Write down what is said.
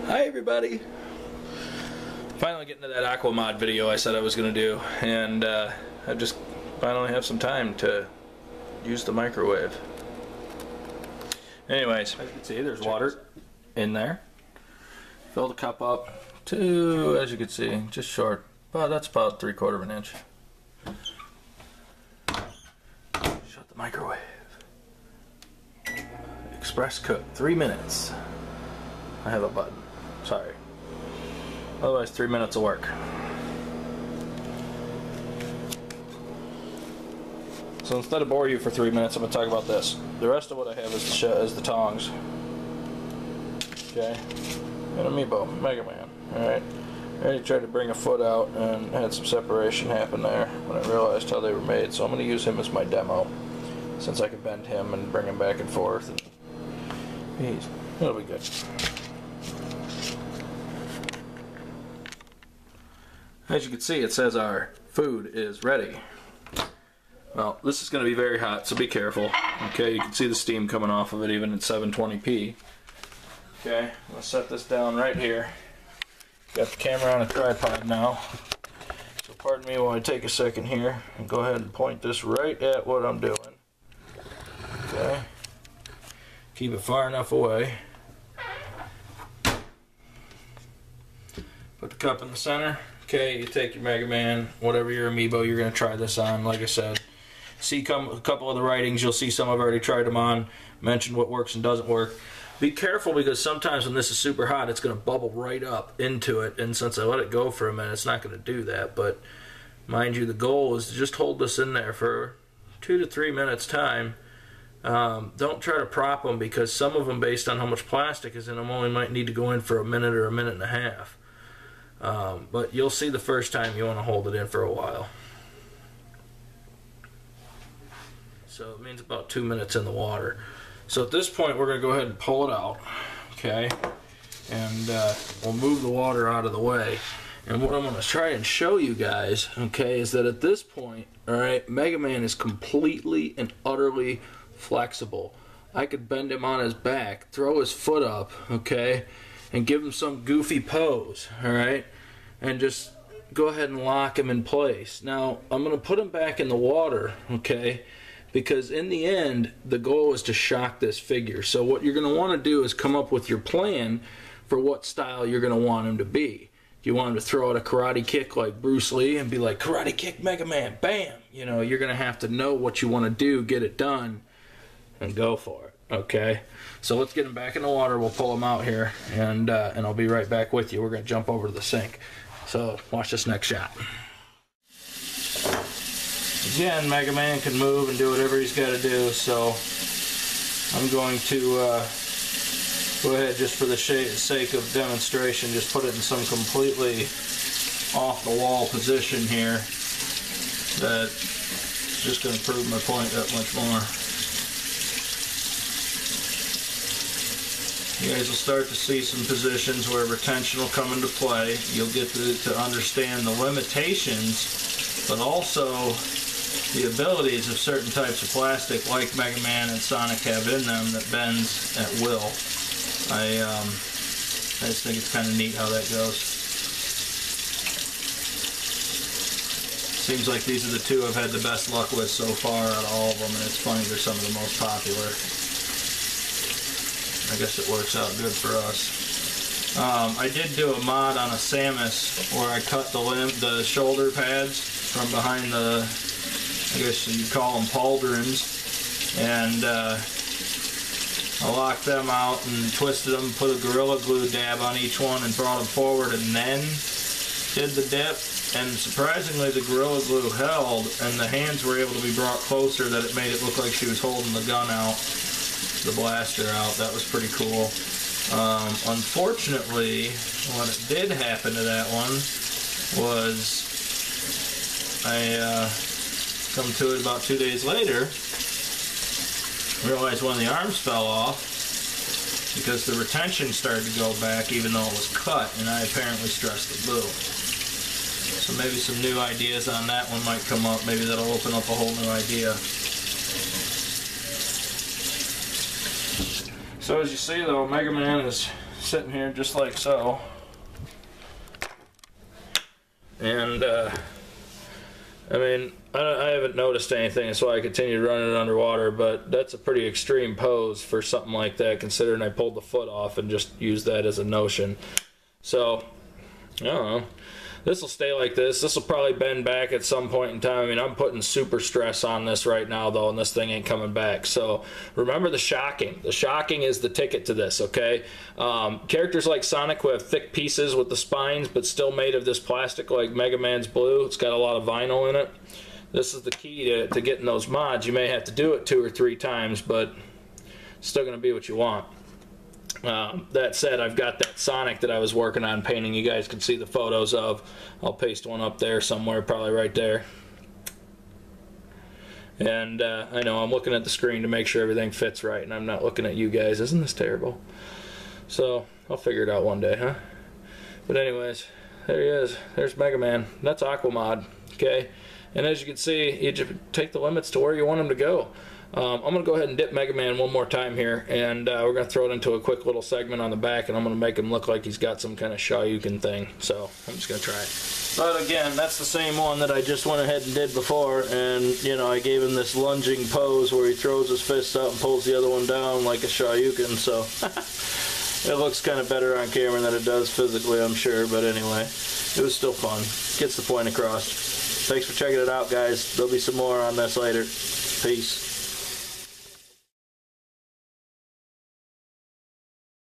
Hi everybody! Finally getting to that Aqua mod video I said I was going to do, and I just finally have some time to use the microwave. Anyways, as you can see, there's water in there. Fill the cup up to, as you can see, just short. Well, that's about 3/4 of an inch. Shut the microwave. Express cook, 3 minutes. I have a button. Sorry. Otherwise, 3 minutes of work. So instead of bore you for 3 minutes, I'm going to talk about this. The rest of what I have is the tongs. Okay. And Amiibo, Mega Man. Alright. I already tried to bring a foot out and had some separation happen there when I realized how they were made. So I'm going to use him as my demo, since I can bend him and bring him back and forth. And it'll be good. As you can see, it says our food is ready. Well, this is going to be very hot, so be careful. Okay, you can see the steam coming off of it even at 720p. Okay, I'm going to set this down right here. Got the camera on a tripod now. So pardon me while I take a second here and go ahead and point this right at what I'm doing. Okay. Keep it far enough away. Put the cup in the center. Okay, you take your Mega Man, whatever your Amiibo you're going to try this on. Like I said, see a couple of the writings, you'll see some I've already tried them on, mentioned what works and doesn't work. Be careful, because sometimes when this is super hot, it's going to bubble right up into it, and since I let it go for a minute, it's not going to do that. But mind you, the goal is to just hold this in there for 2 to 3 minutes time. Don't try to prop them, because some of them, based on how much plastic is in them, only might need to go in for a minute or a minute and a half. But you'll see the first time you want to hold it in for a while. So it means about 2 minutes in the water. So at this point, we're going to go ahead and pull it out, okay? And we'll move the water out of the way. And what I'm going to try and show you guys, okay, is that at this point, all right, Mega Man is completely and utterly flexible. I could bend him on his back, throw his foot up, okay, and give him some goofy pose, all right, and just go ahead and lock him in place. Now, I'm going to put him back in the water, okay, because in the end, the goal is to shock this figure. So what you're going to want to do is come up with your plan for what style you're going to want him to be. If you want him to throw out a karate kick like Bruce Lee and be like, karate kick Mega Man, bam! You know, you're going to have to know what you want to do, get it done, and go for it, okay? So let's get him back in the water. We'll pull him out here, and I'll be right back with you. We're going to jump over to the sink. So watch this next shot. Again, Mega Man can move and do whatever he's got to do, so I'm going to go ahead, just for the sake of demonstration, just put it in some completely off-the-wall position here that's just going to prove my point that much more. You guys will start to see some positions where retention will come into play. You'll get to understand the limitations, but also the abilities of certain types of plastic like Mega Man and Sonic have in them that bends at will. I just think it's kind of neat how that goes. Seems like these are the two I've had the best luck with so far out of all of them, and it's funny they're some of the most popular. I guess it works out good for us. I did do a mod on a Samus where I cut the shoulder pads from behind the, I guess you'd call them pauldrons, and I locked them out and twisted them, put a Gorilla Glue dab on each one and brought them forward, and then did the dip, and surprisingly the Gorilla Glue held, and the hands were able to be brought closer that it made it look like she was holding the gun out, the blaster out. That was pretty cool. Unfortunately, what did happen to that one was I come to it about 2 days later, realized one of the arms fell off because the retention started to go back even though it was cut, and I apparently stressed the glue. So maybe some new ideas on that one might come up. Maybe that'll open up a whole new idea. So as you see though, Mega Man is sitting here just like so. And I mean, I haven't noticed anything, that's why I continued running it underwater, but that's a pretty extreme pose for something like that, considering I pulled the foot off and just used that as a notion. So, I don't know. This will stay like this. This will probably bend back at some point in time. I mean, I'm putting super stress on this right now, though, and this thing ain't coming back. So remember the shocking. The shocking is the ticket to this, okay? Characters like Sonic who have thick pieces with the spines, but still made of this plastic like Mega Man's blue. It's got a lot of vinyl in it. This is the key to getting those mods. You may have to do it 2 or 3 times, but it's still going to be what you want. That said, I've got that Sonic that I was working on painting. You guys can see the photos of. I'll paste one up there somewhere, probably right there. And I know I'm looking at the screen to make sure everything fits right, and I'm not looking at you guys. Isn't this terrible? So I'll figure it out one day, huh? But anyways, there he is. There's Mega Man. That's Aquamod, okay? And as you can see, you just take the limits to where you want them to go. I'm going to go ahead and dip Mega Man one more time here, and we're going to throw it into a quick little segment on the back, and I'm going to make him look like he's got some kind of Shoryuken thing. So I'm just going to try it. But again, that's the same one that I just went ahead and did before, and you know, I gave him this lunging pose where he throws his fist out and pulls the other one down like a Shoryuken, so it looks kind of better on camera than it does physically, I'm sure, but anyway, it was still fun. Gets the point across. Thanks for checking it out, guys. There'll be some more on this later. Peace.